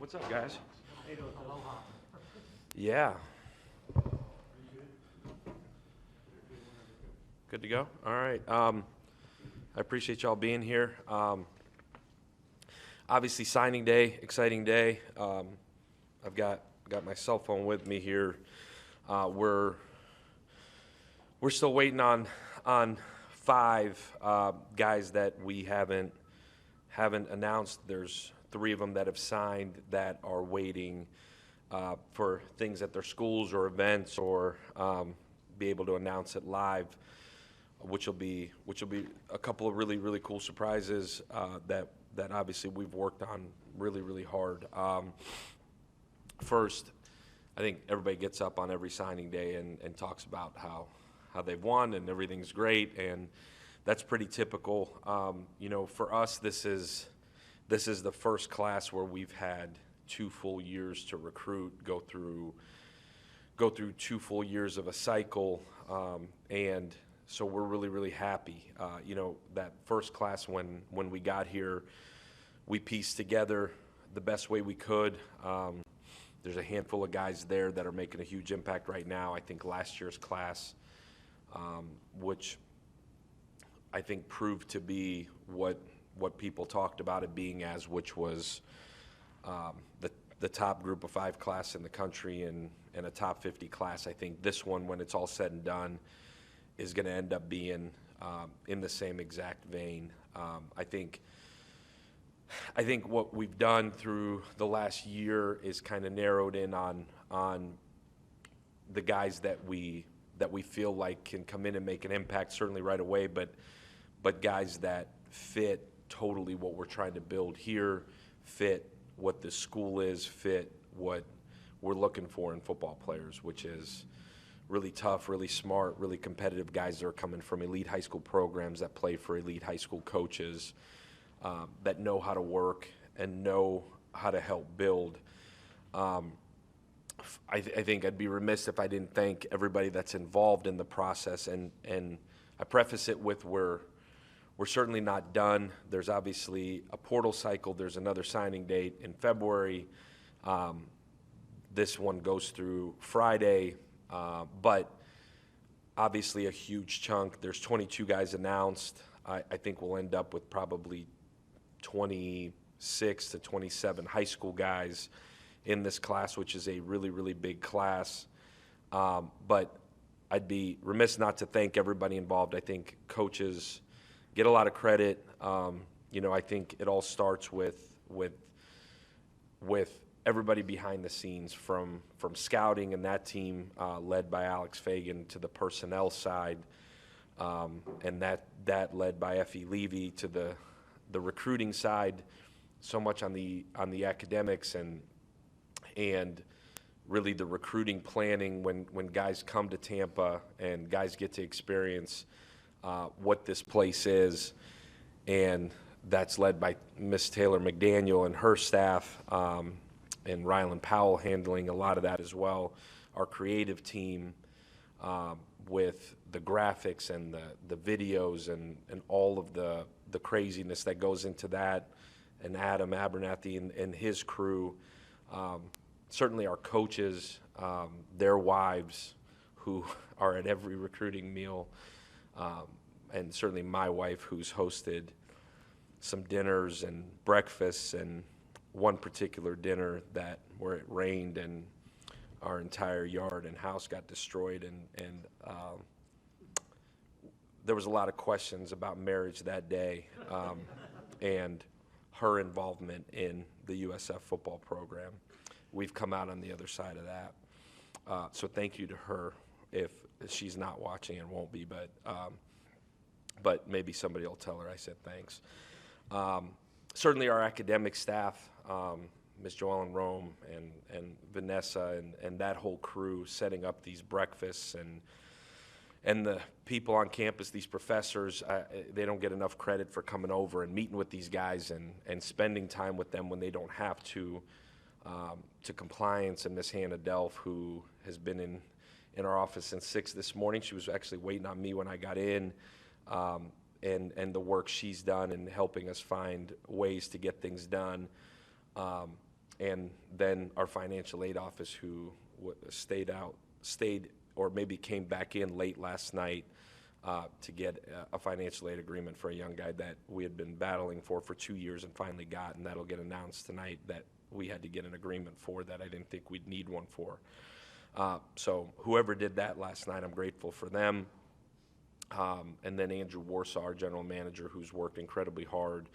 What's up, guys? Yeah. Good to go? All right. I appreciate y'all being here. Obviously, signing day, exciting day. I've got my cell phone with me here. We're still waiting on five guys that we haven't announced. There's three of them that have signed that are waiting for things at their schools or events, or be able to announce it live, which will be a couple of really cool surprises that obviously we've worked on really hard. First, I think everybody gets up on every signing day and talks about how they've won and everything's great, and that's pretty typical. For us, this is the first class where we've had 2 full years to recruit, go through 2 full years of a cycle, and so we're really happy. That first class, when we got here, we pieced together the best way we could. There's a handful of guys there that are making a huge impact right now. I think last year's class, which I think proved to be what people talked about it being as, which was the top group of 5 class in the country and a top 50 class. I think this one, when it's all said and done, is going to end up being in the same exact vein. I think what we've done through the last year is kind of narrowed in on the guys that we feel like can come in and make an impact, certainly right away, but guys that fit totally what we're trying to build here, fit what the school is, fit what we're looking for in football players, which is really tough, really smart, really competitive guys that are coming from elite high school programs that play for elite high school coaches, that know how to work and know how to help build. I think I'd be remiss if I didn't thank everybody that's involved in the process, and I preface it with we're certainly not done. There's obviously a portal cycle. There's another signing date in February. This one goes through Friday, but obviously a huge chunk. There's 22 guys announced. I think we'll end up with probably 26 to 27 high school guys in this class, which is a really big class. But I'd be remiss not to thank everybody involved. I think coaches get a lot of credit. I think it all starts with everybody behind the scenes, from scouting and that team led by Alex Fagan, to the personnel side, and that led by Effie Levy, to the recruiting side, so much on the academics and really the recruiting planning when guys come to Tampa and guys get to experience what this place is, and that's led by Miss Taylor McDaniel and her staff, and Rylan Powell handling a lot of that as well. Our creative team with the graphics and the videos and all of the craziness that goes into that, and Adam Abernathy and his crew. Certainly our coaches, their wives, who are at every recruiting meal, and certainly my wife, who's hosted some dinners and breakfasts, and one particular dinner where it rained and our entire yard and house got destroyed, and there was a lot of questions about marriage that day, and her involvement in the USF football program. We've come out on the other side of that. So thank you to her, if she's not watching and won't be, but maybe somebody will tell her I said thanks. Certainly our academic staff, Ms. Joellen Rome and Vanessa and that whole crew setting up these breakfasts, and the people on campus, these professors, they don't get enough credit for coming over and meeting with these guys and spending time with them when they don't have to compliance. And Miss Hannah Delph, who has been in our office since 6 this morning. She was actually waiting on me when I got in, and the work she's done in helping us find ways to get things done. and then our financial aid office, who stayed or maybe came back in late last night to get a financial aid agreement for a young guy that we had been battling for 2 years and finally got, and that'll get announced tonight, that we had to get an agreement for that I didn't think we'd need one for. So whoever did that last night, I'm grateful for them. And then Andrew Warsaw, our general manager, who's worked incredibly hard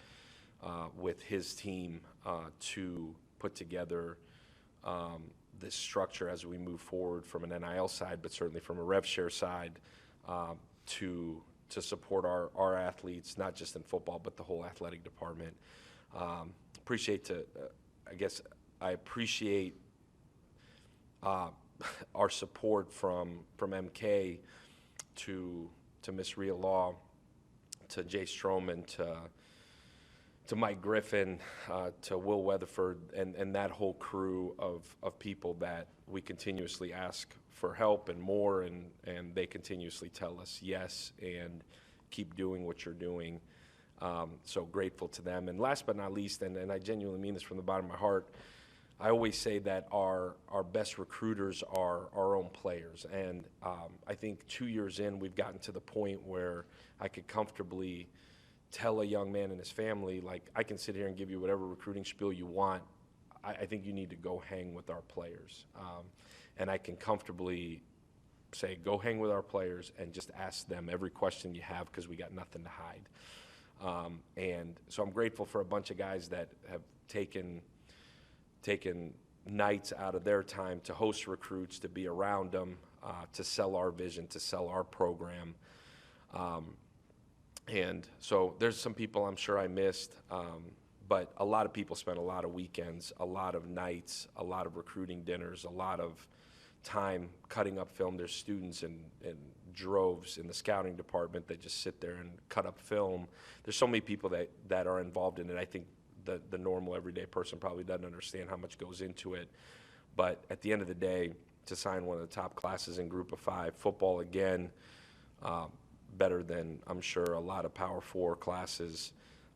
with his team to put together this structure as we move forward from an NIL side, but certainly from a rev share side, to support our athletes, not just in football, but the whole athletic department. I appreciate our support from MK to Miss Rhea Law, to Jay Stroman, to Mike Griffin, to Will Weatherford, and that whole crew of people that we continuously ask for help and more, and they continuously tell us yes and keep doing what you're doing. So grateful to them. And last but not least, and I genuinely mean this from the bottom of my heart, I always say that our best recruiters are our own players. And I think 2 years in, we've gotten to the point where I could comfortably tell a young man and his family, like, I can sit here and give you whatever recruiting spiel you want. I think you need to go hang with our players. And I can comfortably say, go hang with our players and just ask them every question you have, because we got nothing to hide. And so I'm grateful for a bunch of guys that have taken nights out of their time to host recruits, to be around them, to sell our vision, to sell our program. And so there's some people I'm sure I missed, but a lot of people spent a lot of weekends, a lot of nights, a lot of recruiting dinners, a lot of time cutting up film. There's students in droves in the scouting department that just sit there and cut up film. There's so many people that are involved in it. I think the normal everyday person probably doesn't understand how much goes into it. But at the end of the day, to sign one of the top classes in Group of 5, football again, better than I'm sure a lot of Power 4 classes.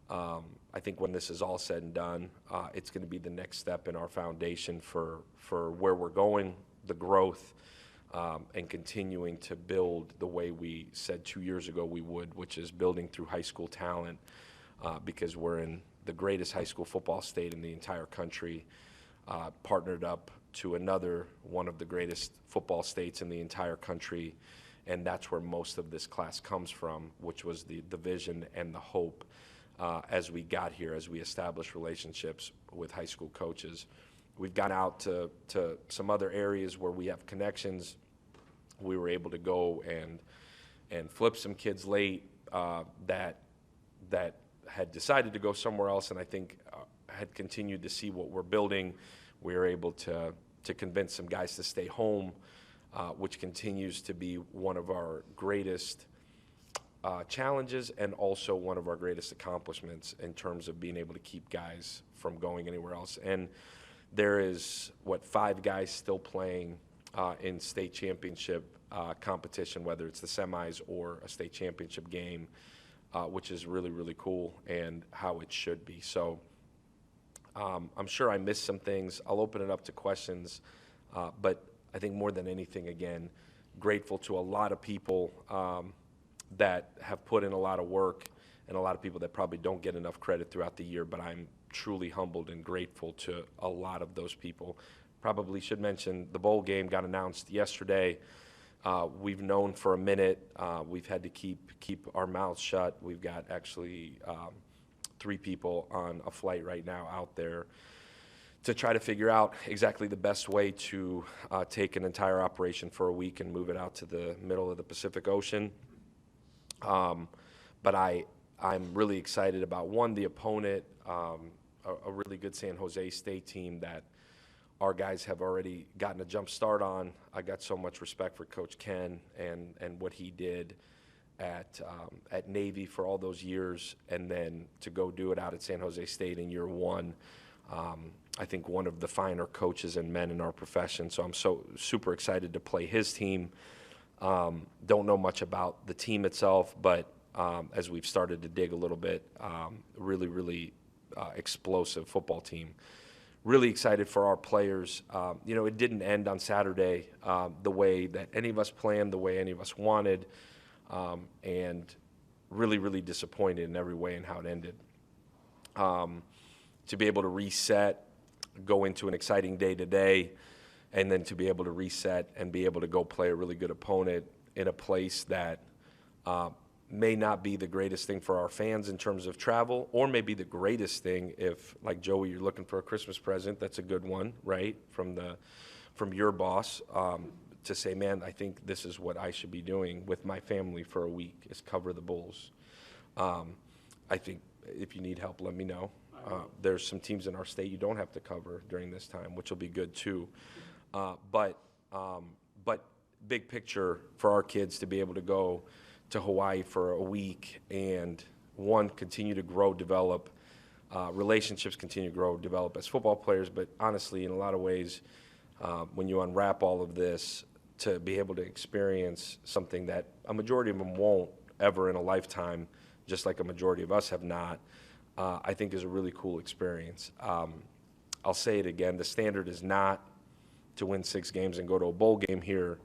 I think when this is all said and done, it's going to be the next step in our foundation for where we're going, the growth, and continuing to build the way we said 2 years ago we would, which is building through high school talent, because we're in the greatest high school football state in the entire country, partnered up to another one of the greatest football states in the entire country, and that's where most of this class comes from, which was the vision and the hope as we got here, as we established relationships with high school coaches. We've gone out to some other areas where we have connections. We were able to go and flip some kids late that had decided to go somewhere else, and I think had continued to see what we're building. We were able to convince some guys to stay home, which continues to be one of our greatest challenges and also one of our greatest accomplishments in terms of being able to keep guys from going anywhere else. And there is, 5 guys still playing in state championship competition, whether it's the semis or a state championship game, which is really, really cool and how it should be. So I'm sure I missed some things. I'll open it up to questions, but I think more than anything, again, grateful to a lot of people that have put in a lot of work, and a lot of people that probably don't get enough credit throughout the year, but I'm truly humbled and grateful to a lot of those people. Probably should mention the bowl game got announced yesterday. We've known for a minute. We've had to keep our mouths shut. We've got actually 3 people on a flight right now out there to try to figure out exactly the best way to take an entire operation for a week and move it out to the middle of the Pacific Ocean. But I'm really excited about, one, the opponent, a really good San Jose State team that our guys have already gotten a jump start on. I got so much respect for Coach Ken and what he did at Navy for all those years, and then to go do it out at San Jose State in year 1. I think one of the finer coaches and men in our profession. So I'm so super excited to play his team. Don't know much about the team itself, but as we've started to dig a little bit, really explosive football team. really excited for our players. It didn't end on Saturday the way that any of us planned, the way any of us wanted, and really, really disappointed in every way in how it ended. To be able to reset, go into an exciting day today, and then to be able to reset and be able to go play a really good opponent in a place that may not be the greatest thing for our fans in terms of travel, or maybe the greatest thing if, like Joey, you're looking for a Christmas present. That's a good one, right, from your boss, to say, man, I think this is what I should be doing with my family for a week, is cover the Bulls. I think if you need help, let me know. There's some teams in our state you don't have to cover during this time, which will be good too. But big picture for our kids to be able to go to Hawaii for a week and, one, continue to grow, develop, relationships continue to grow, develop as football players, but honestly, in a lot of ways, when you unwrap all of this, to be able to experience something that a majority of them won't ever in a lifetime, just like a majority of us have not, I think is a really cool experience. I'll say it again, the standard is not to win 6 games and go to a bowl game here.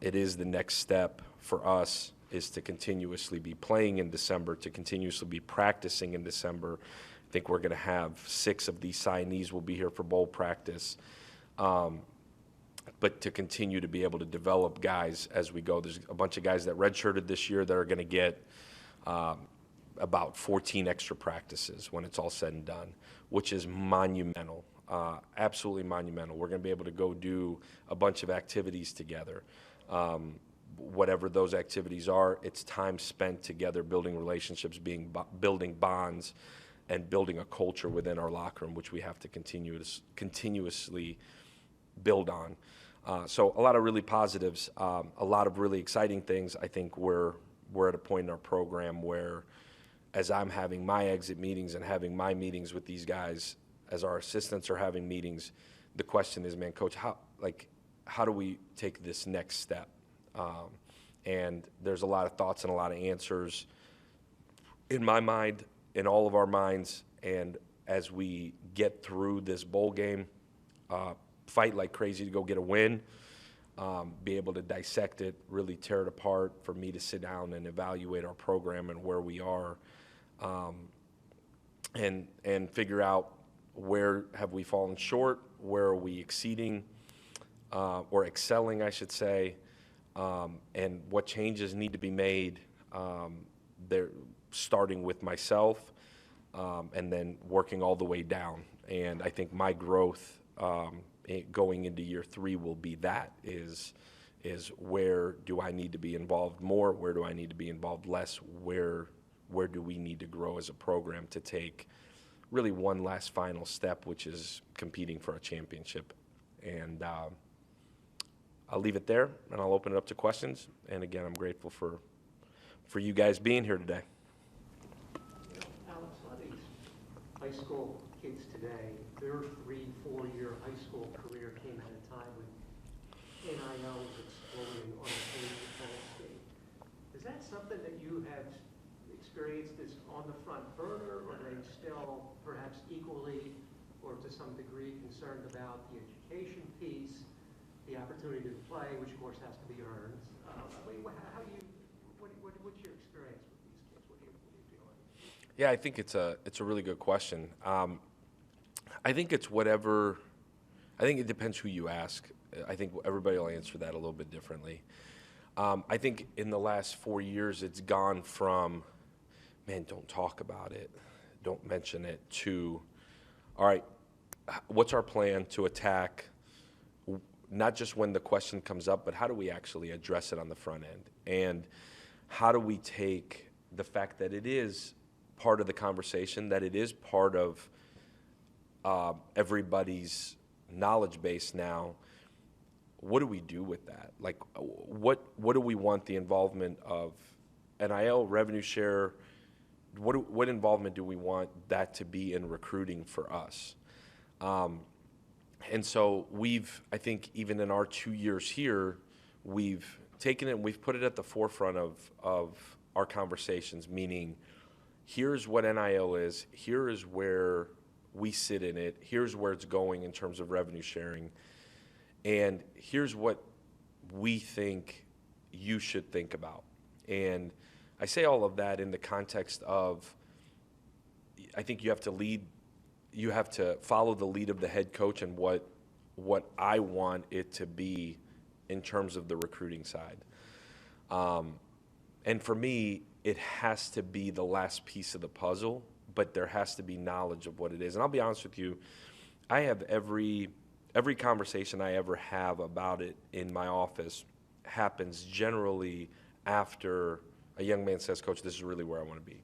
It is the next step for us, is to continuously be playing in December, to continuously be practicing in December. I think we're going to have 6 of these signees will be here for bowl practice. But to continue to be able to develop guys as we go. There's a bunch of guys that redshirted this year that are going to get about 14 extra practices when it's all said and done, which is monumental, absolutely monumental. We're going to be able to go do a bunch of activities together. Whatever those activities are, it's time spent together building relationships, building bonds, and building a culture within our locker room, which we have to continuously build on. So a lot of really positives, a lot of really exciting things. I think we're at a point in our program where, as I'm having my exit meetings and having my meetings with these guys, as our assistants are having meetings, the question is, man, Coach, how do we take this next step? And there's a lot of thoughts and a lot of answers in my mind, in all of our minds, and as we get through this bowl game, fight like crazy to go get a win, be able to dissect it, really tear it apart, for me to sit down and evaluate our program and where we are, and figure out where have we fallen short, where are we exceeding, or excelling, I should say, and what changes need to be made, starting with myself, and then working all the way down. And I think my growth going into year 3 will be that, is where do I need to be involved more, where do I need to be involved less, where do we need to grow as a program to take really one last final step, which is competing for a championship. And I'll leave it there, and I'll open it up to questions. And again, I'm grateful for you guys being here today. Alex, a lot of these high school kids today, their 3-4-year high school career came at a time when NIL was exploding on the collegiate landscape. Is that something that you have experienced as on the front burner, or are they still perhaps equally or to some degree concerned about the education piece, the opportunity to play, which of course has to be earned? What's your experience with these kids? What are you feeling? Yeah, I think it's a really good question. I think it's whatever. I think it depends who you ask. I think everybody will answer that a little bit differently. I think in the last 4 years, it's gone from, man, don't talk about it, don't mention it, to, all right, what's our plan to attack, not just when the question comes up, but how do we actually address it on the front end? And how do we take the fact that it is part of the conversation, that it is part of everybody's knowledge base now? What do we do with that? Like, what do we want the involvement of NIL, revenue share? What involvement do we want that to be in recruiting for us? And so I think even in our 2 years here, we've taken it and we've put it at the forefront of our conversations, meaning here's what NIL is, here is where we sit in it. Here's where it's going in terms of revenue sharing. And here's what we think you should think about. And I say all of that in the context of, I think you have to follow the lead of the head coach and what I want it to be in terms of the recruiting side. And for me, it has to be the last piece of the puzzle, but there has to be knowledge of what it is. And I'll be honest with you, I have every conversation I ever have about it in my office happens generally after a young man says, Coach, this is really where I want to be.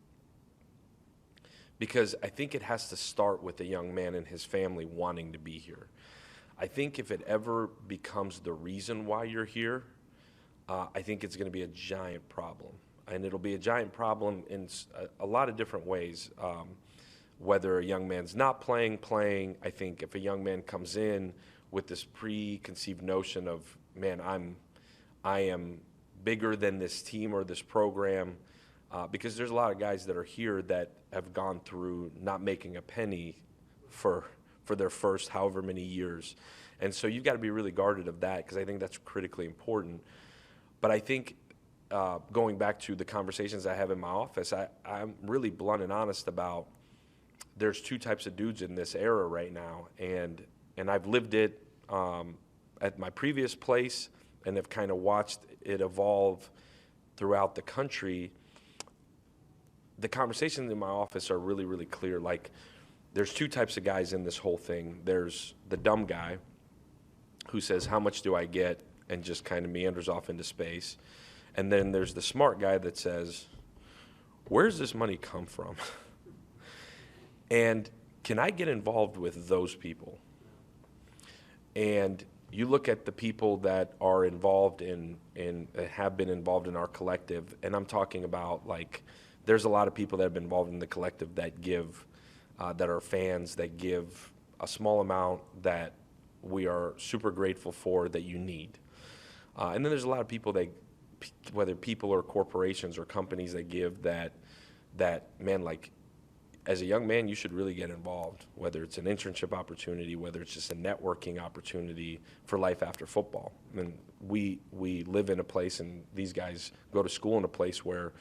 Because I think it has to start with a young man and his family wanting to be here. I think if it ever becomes the reason why you're here, I think it's going to be a giant problem. And it'll be a giant problem in a lot of different ways. Whether a young man's not playing. I think if a young man comes in with this preconceived notion of, man, I am bigger than this team or this program, because there's a lot of guys that are here that have gone through not making a penny for their first however many years. And so you've got to be really guarded of that, because I think that's critically important. But I think going back to the conversations I have in my office, I'm really blunt and honest about there's two types of dudes in this era right now. And I've lived it at my previous place and have kind of watched it evolve throughout the country. The conversations in my office are really, really clear. Like, there's two types of guys in this whole thing. There's the dumb guy who says, how much do I get? And just kind of meanders off into space. And then there's the smart guy that says, where's this money come from? And can I get involved with those people? And you look at the people that are involved in have been involved in our collective, and I'm talking about, like, there's a lot of people that have been involved in the collective that give, that are fans, that give a small amount that we are super grateful for, that you need. And then there's a lot of people that, whether people or corporations or companies that give that man, like, as a young man, you should really get involved, whether it's an internship opportunity, whether it's just a networking opportunity for life after football. I mean, we live in a place, and these guys go to school in a place where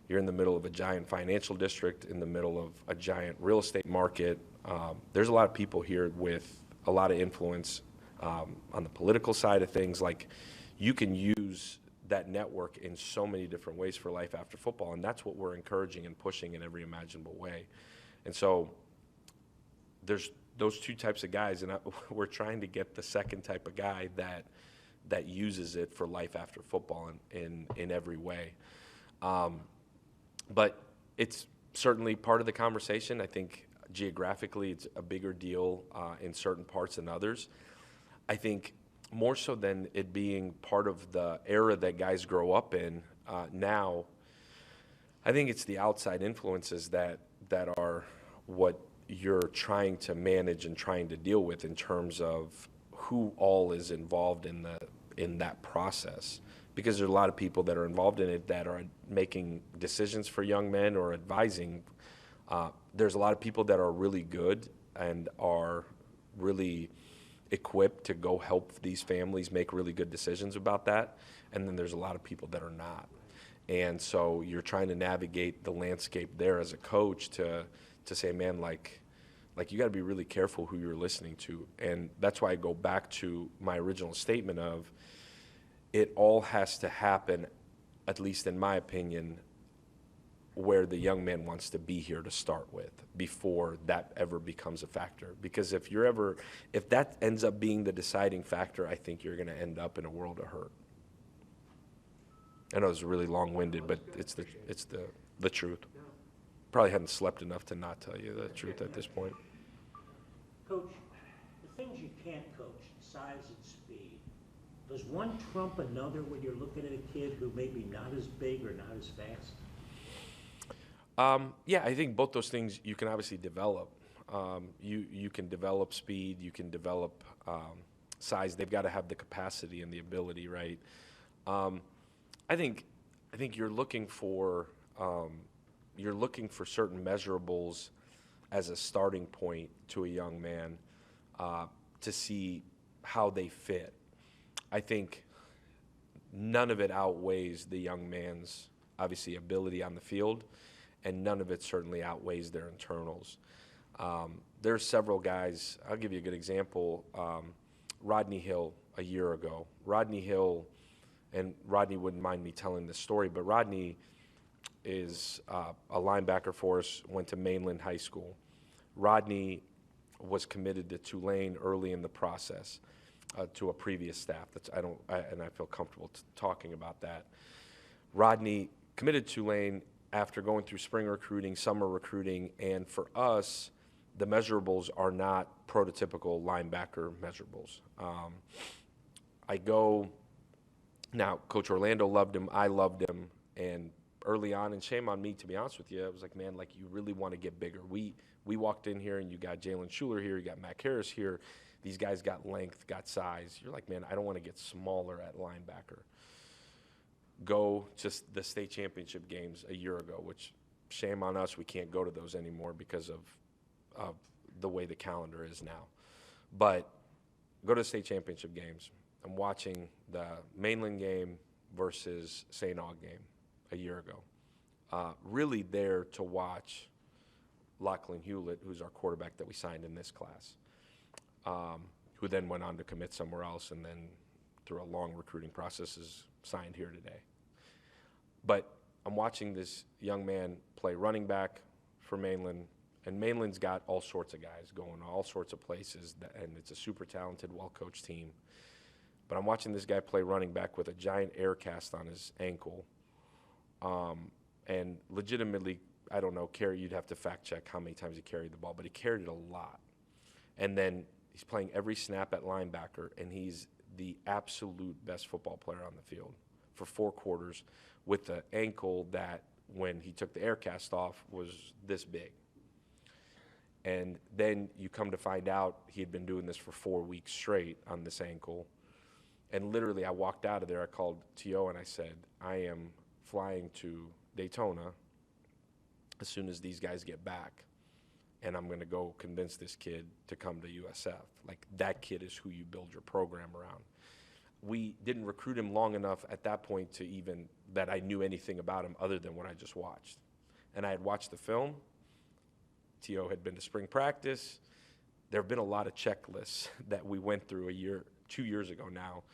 you're in the middle of a giant financial district, in the middle of a giant real estate market. There's a lot of people here with a lot of influence on the political side of things. Like, you can use that network in so many different ways for life after football, and that's what we're encouraging and pushing in every imaginable way. And so there's those two types of guys, and we're trying to get the second type of guy that uses it for life after football in every way. But it's certainly part of the conversation. I think geographically it's a bigger deal in certain parts than others. I think more so than it being part of the era that guys grow up in now, I think it's the outside influences that are what you're trying to manage and trying to deal with in terms of who all is involved in that process. Because there's a lot of people that are involved in it that are making decisions for young men or advising. There's a lot of people that are really good and are really equipped to go help these families make really good decisions about that. And then there's a lot of people that are not. And so you're trying to navigate the landscape there as a coach to say, man, like you got to be really careful who you're listening to. And that's why I go back to my original statement of, it all has to happen, at least in my opinion, where the young man wants to be here to start with before that ever becomes a factor. Because if that ends up being the deciding factor, I think you're going to end up in a world of hurt. I know it's really long-winded, but it's the truth. Probably hadn't slept enough to not tell you the truth at this point. Coach, the things you can't coach, size and speed, does one trump another when you're looking at a kid who may be not as big or not as fast? Yeah, I think both those things you can obviously develop. You can develop speed, you can develop size. They've got to have the capacity and the ability, right? I think you're looking for certain measurables as a starting point to a young man to see how they fit. I think none of it outweighs the young man's, obviously, ability on the field, and none of it certainly outweighs their internals. There's several guys. I'll give you a good example. Rodney Hill a year ago. Rodney Hill, and Rodney wouldn't mind me telling this story, but Rodney is a linebacker for us, went to Mainland High School. Rodney was committed to Tulane early in the process to a previous staff. And I feel comfortable talking about that. Rodney committed to Tulane after going through spring recruiting, summer recruiting, and for us, the measurables are not prototypical linebacker measurables. Now, Coach Orlando loved him, I loved him, and early on, and shame on me, to be honest with you, I was like, man, like, you really want to get bigger. We walked in here, and you got Jalen Schuler here, you got Mac Harris here. These guys got length, got size. You're like, man, I don't want to get smaller at linebacker. Go to the state championship games a year ago, which shame on us, we can't go to those anymore because of the way the calendar is now. But go to the state championship games. I'm watching the Mainland game versus St. Aug game a year ago. Really there to watch Lachlan Hewlett, who's our quarterback that we signed in this class, who then went on to commit somewhere else and then through a long recruiting process is signed here today. But I'm watching this young man play running back for Mainland, and Mainland's got all sorts of guys going all sorts of places, and it's a super talented, well-coached team. But I'm watching this guy play running back with a giant air cast on his ankle, and legitimately, I don't know, you'd have to fact check how many times he carried the ball, but he carried it a lot. And then he's playing every snap at linebacker, and he's the absolute best football player on the field for 4 quarters with the ankle that, when he took the air cast off, was this big. And then you come to find out he had been doing this for 4 weeks straight on this ankle. And literally, I walked out of there, I called T.O. and I said, I am flying to Daytona as soon as these guys get back, and I'm going to go convince this kid to come to USF. Like, that kid is who you build your program around. We didn't recruit him long enough at that point to even that I knew anything about him other than what I just watched. And I had watched the film. T.O. had been to spring practice. There have been a lot of checklists that we went through 2 years ago now,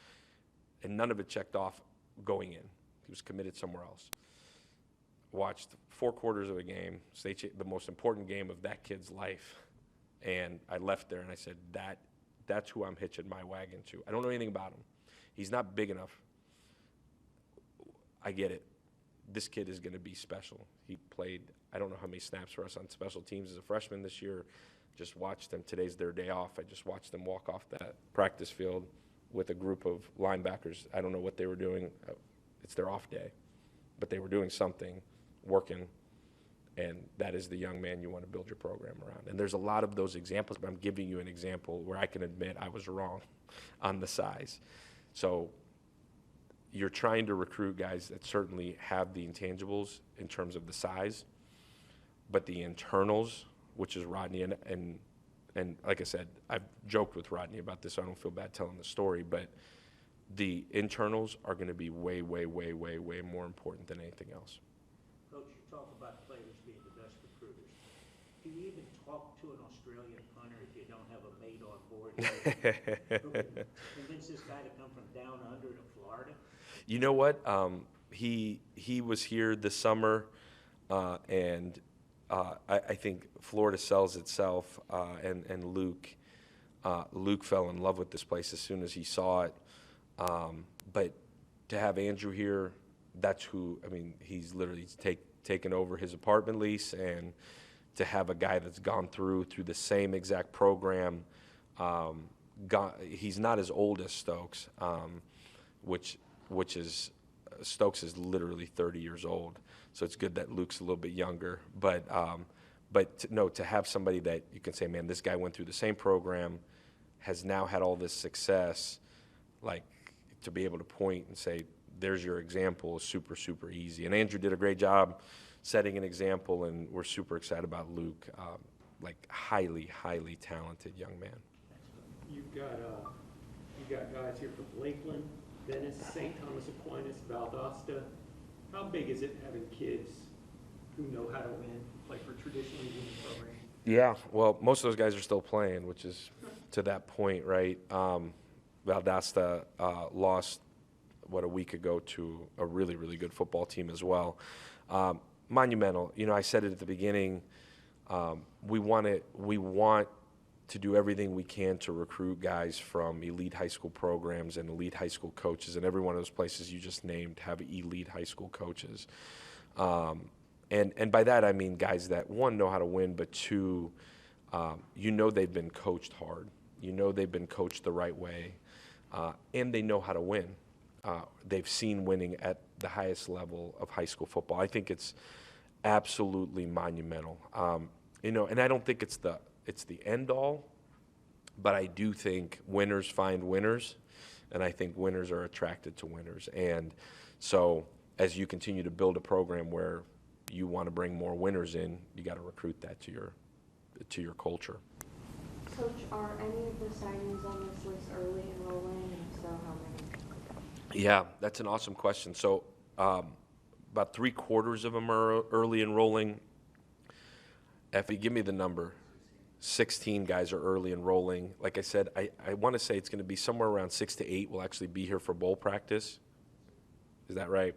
and none of it checked off going in. He was committed somewhere else. Watched 4 quarters of a game, the most important game of that kid's life, and I left there and I said, that's who I'm hitching my wagon to. I don't know anything about him. He's not big enough. I get it. This kid is going to be special. He played, I don't know how many snaps for us on special teams as a freshman this year. Just watched them. Today's their day off. I just watched them walk off that practice field with a group of linebackers. I don't know what they were doing. It's their off day. But they were doing something, working, and that is the young man you want to build your program around. And there's a lot of those examples, but I'm giving you an example where I can admit I was wrong on the size. So you're trying to recruit guys that certainly have the intangibles in terms of the size, but the internals, which is Rodney, and like I said, I've joked with Rodney about this, so I don't feel bad telling the story, but the internals are going to be way, way, way, way, way more important than anything else. Coach, you talk about players being the best recruiters. Do you even talk to an Australian punter if you don't have a mate on board? Who can convince this guy to come from down under to Florida? You know what? He was here this summer, and I think Florida sells itself, and Luke fell in love with this place as soon as he saw it. But to have Andrew here, that's who, I mean, he's literally taken over his apartment lease, and to have a guy that's gone through the same exact program, he's not as old as Stokes, which is, Stokes is literally 30 years old. So it's good that Luke's a little bit younger. But to have somebody that you can say, man, this guy went through the same program, has now had all this success, like, to be able to point and say, there's your example, is super, super easy. And Andrew did a great job setting an example, and we're super excited about Luke. like highly, highly talented young man. You've got guys here from Lakeland, Venice, St. Thomas Aquinas, Valdosta. How big is it having kids who know how to win, like for traditionally winning programs? Yeah, well, most of those guys are still playing, which is to that point, right? Valdosta lost, a week ago to a really, really good football team as well. Monumental. You know, I said it at the beginning. We want to do everything we can to recruit guys from elite high school programs and elite high school coaches, and every one of those places you just named have elite high school coaches. And by that I mean guys that, one, know how to win, but two, they've been coached hard. They've been coached the right way, and they know how to win. They've seen winning at the highest level of high school football. I think it's absolutely monumental. And I don't think it's the end all, but I do think winners find winners, and I think winners are attracted to winners. And so as you continue to build a program where you want to bring more winners in, you got to recruit that to your culture. Coach, are any of the signings on this list early enrolling, and if so, how many? Yeah, that's an awesome question. So about 3/4 of them are early enrolling. If you give me the number, 16 guys are early enrolling. Like I said, I want to say it's going to be somewhere around 6 to 8 will actually be here for bowl practice. Is that right?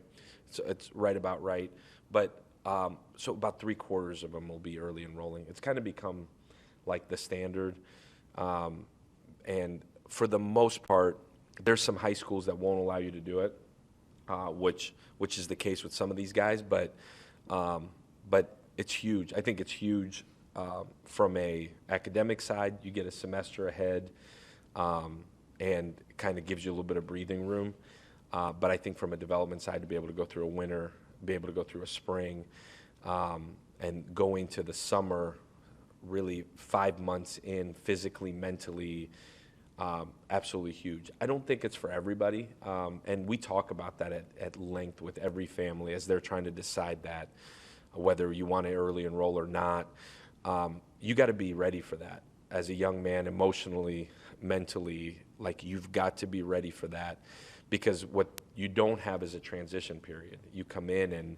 So it's right about right. But so about 3/4 of them will be early enrolling. It's kind of become like the standard. And for the most part, there's some high schools that won't allow you to do it, which is the case with some of these guys. But it's huge. I think it's huge from a academic side. You get a semester ahead, and kind of gives you a little bit of breathing room. But I think from a development side, to be able to go through a winter, be able to go through a spring, and go into the summer, really 5 months in, physically, mentally, absolutely huge. I don't think it's for everybody, and we talk about that at length with every family as they're trying to decide that, whether you want to early enroll or not. You got to be ready for that as a young man, emotionally, mentally. Like, you've got to be ready for that, because what you don't have is a transition period. You come in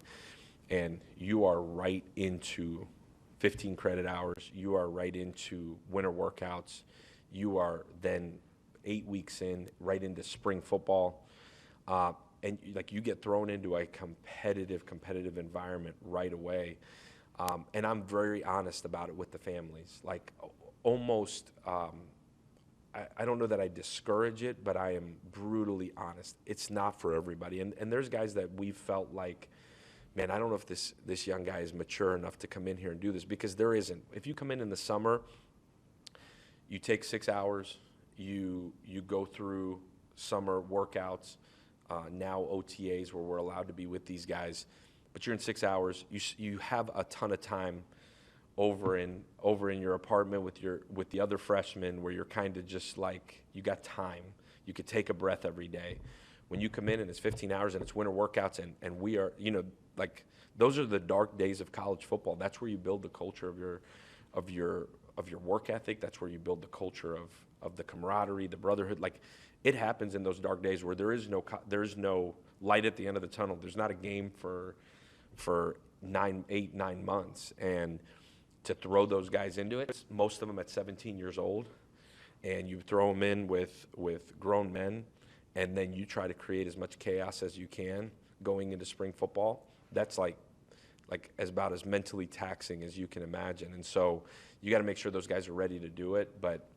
and you are right into 15 credit hours. You are right into winter workouts. You are then 8 weeks in, right into spring football. And you get thrown into a competitive environment right away. And I'm very honest about it with the families. Like, almost, I don't know that I discourage it, but I am brutally honest. It's not for everybody. And there's guys that we've felt like, man, I don't know if this young guy is mature enough to come in here and do this, because there isn't. If you come in the summer, you take 6 hours, you go through summer workouts, now OTAs where we're allowed to be with these guys, but you're in 6 hours. You have a ton of time over in your apartment with the other freshmen, where you're kind of just like, you got time. You could take a breath every day. When you come in and it's 15 hours and it's winter workouts, and we are, like, those are the dark days of college football. That's where you build the culture of your work ethic. That's where you build the culture of the camaraderie, the brotherhood. Like, it happens in those dark days where there is no light at the end of the tunnel. There's not a game for 8, 9 months. And to throw those guys into it, most of them at 17 years old, and you throw them in with grown men, and then you try to create as much chaos as you can going into spring football. That's like about as mentally taxing as you can imagine. And so you got to make sure those guys are ready to do it. But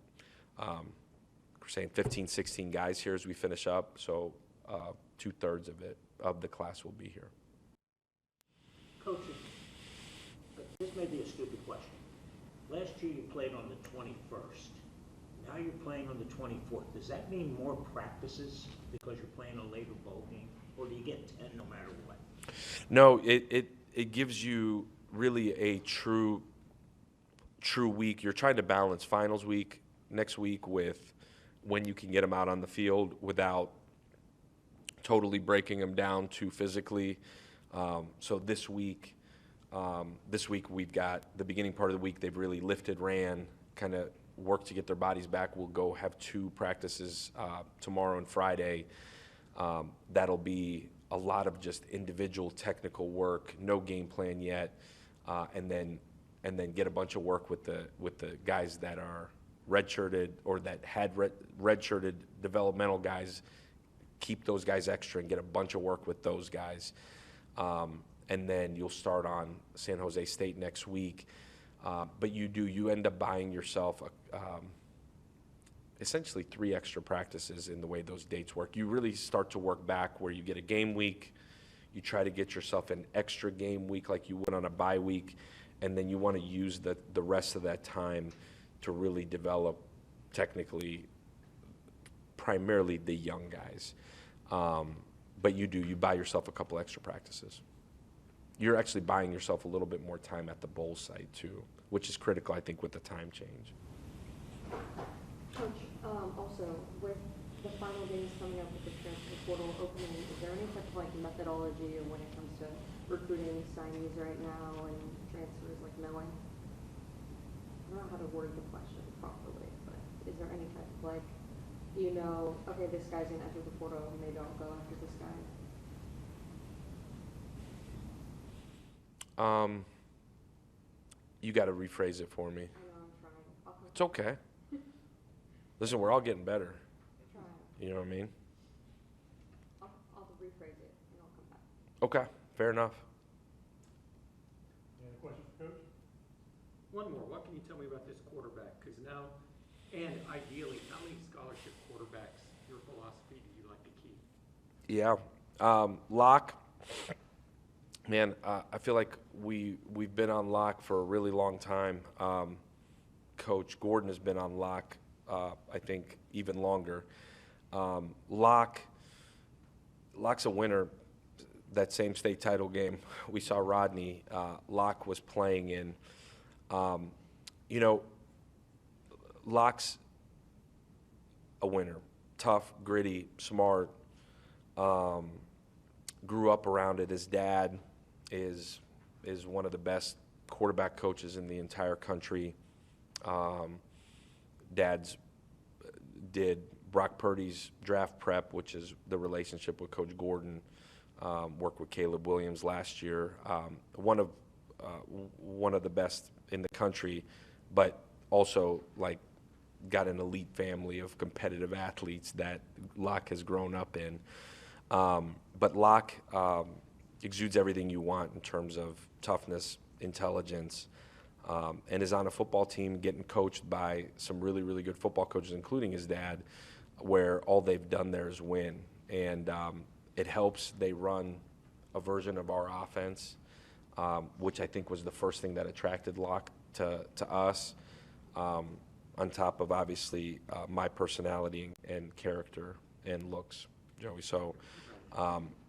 we're saying 15, 16 guys here as we finish up. So 2/3 of the class will be here. Coach, this may be a stupid question. Last year you played on the 21st. Now you're playing on the 24th. Does that mean more practices because you're playing a later bowl game? Or do you get 10 no matter what? No, it gives you really a true week. You're trying to balance finals week next week with when you can get them out on the field without totally breaking them down too physically. So this week, This week we've got the beginning part of the week, they've really lifted, ran, kind of worked to get their bodies back. We'll go have 2 practices tomorrow and Friday. That'll be a lot of just individual technical work, no game plan yet, and then get a bunch of work with the guys that are redshirted or that had redshirted developmental guys. Keep those guys extra and get a bunch of work with those guys. And then you'll start on San Jose State next week. But you end up buying yourself essentially 3 extra practices in the way those dates work. You really start to work back where you get a game week, you try to get yourself an extra game week like you would on a bye week, and then you want to use the rest of that time to really develop technically primarily the young guys. But you buy yourself a couple extra practices. You're actually buying yourself a little bit more time at the bowl site too, which is critical, I think, with the time change. Coach, also, with the final days coming up with the transfer portal opening, is there any type of like methodology or when it comes to recruiting signees right now and transfers, like knowing? I don't know how to word the question properly, but is there any type of like, okay, this guy's gonna enter the portal, maybe I'll go after this guy? You got to rephrase it for me. I know, I'm trying. It's okay. Listen, we're all getting better. I'm trying. You know what I mean? I'll rephrase it and I'll come back. Okay, fair enough. Any other questions for Coach? One more, what can you tell me about this quarterback? Because now, and ideally, how many scholarship quarterbacks, your philosophy, do you like to keep? Yeah. Locke, man, I feel like we've been on Locke for a really long time. Coach Gordon has been on Locke, I think, even longer. Locke's a winner. That same state title game we saw Rodney, Locke was playing in. Locke's a winner. Tough, gritty, smart. Grew up around it. His dad is one of the best quarterback coaches in the entire country. Dad's did Brock Purdy's draft prep, which is the relationship with Coach Gordon. Worked with Caleb Williams last year. One of the best in the country, but also like got an elite family of competitive athletes that Locke has grown up in. But Locke exudes everything you want in terms of toughness, intelligence, and is on a football team getting coached by some really, really good football coaches, including his dad, where all they've done there is win. And it helps. They run a version of our offense, which I think was the first thing that attracted Locke to us, on top of obviously my personality and character and looks, Joey. So,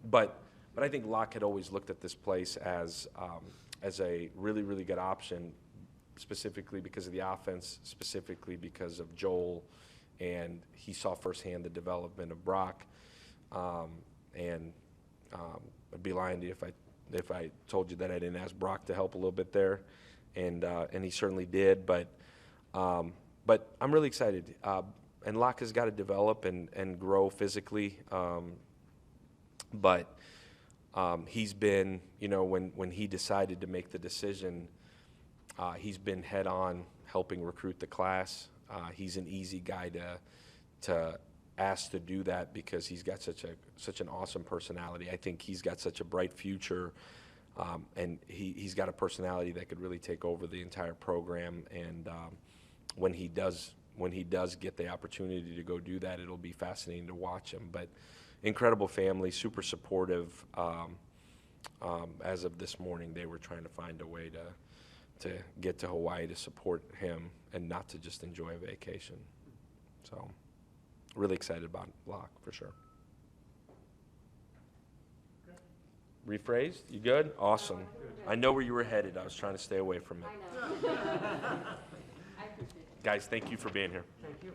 but I think Locke had always looked at this place as a really, really good option, specifically because of the offense, specifically because of Joel, and he saw firsthand the development of Brock. And I'd be lying to you if I told you that I didn't ask Brock to help a little bit there, and he certainly did. But I'm really excited. And Locke has got to develop and grow physically. But he's been, when he decided to make the decision, he's been head on helping recruit the class. He's an easy guy to ask to do that because he's got such an awesome personality. I think he's got such a bright future, and he's got a personality that could really take over the entire program. And when he does get the opportunity to go do that, it'll be fascinating to watch him. But incredible family, super supportive. As of this morning, they were trying to find a way to get to Hawaii to support him and not to just enjoy a vacation. So really excited about Locke for sure. Rephrased? You good? Awesome. I know where you were headed. I was trying to stay away from it. I know. I appreciate it. Guys, thank you for being here. Thank you.